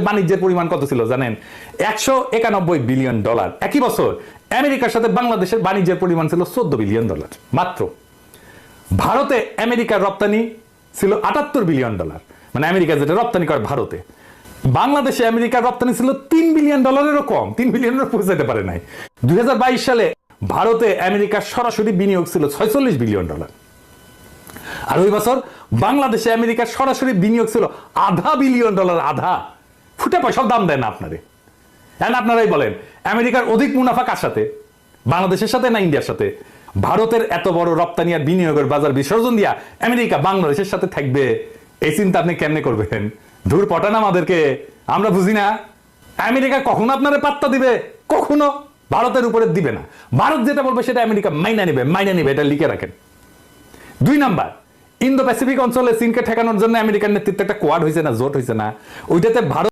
বাণিজ্যের পরিমাণ কত ছিল জানেন? $191 বিলিয়ন। একই বছর আমেরিকার সাথে বাংলাদেশের বাণিজ্যের পরিমাণ ছিল $14 বিলিয়ন মাত্র। ভারতে আমেরিকার রপ্তানি ছিল $78 বিলিয়ন, মানে আমেরিকা যেটা রপ্তানি করে ভারতে। বাংলাদেশে আমেরিকার রপ্তানি ছিল $3 বিলিয়নেরও কম, 3 বিলিয়নেরও পৌঁছাতে পারে নাই। 2022 সালে ভারতে আমেরিকার সরাসরি বিনিয়োগ ছিল $46 বিলিয়ন। আর ওই বছর বাংলাদেশে আমেরিকার সরাসরি বিনিয়োগ ছিল $0.5 বিলিয়ন। আধা ফুটে পয়সাও দাম দেয় না আপনারে। এখন আপনারাই বলেন আমেরিকার অধিক মুনাফা কার সাথে, বাংলাদেশের সাথে না ইন্ডিয়ার সাথে? ভারতের এত বড় রপ্তানি আর বিনিয়োগের বাজার বিসর্জন দিয়া আমেরিকা বাংলাদেশের সাথে থাকবে, এই চিন্তা আপনি কেমনে করবেন? ধুর পটান আমাদেরকে, আমরা বুঝি না। আমেরিকা কখনো আপনারে পাত্তা দিবে? কখনো ভারতের উপরে দিবে না। ভারত যেটা বলবে সেটা আমেরিকা মাইনা নিবে, এটা লিখে রাখেন। 2 নাম্বার, ইন্দো প্যাসিফিক অঞ্চলে চীনকে ঠেকানোর জন্য আমেরিকার নেতৃত্বে একটা কোয়াড হয়েছে না, জোট হয়েছে না? ওইটাতে ভারত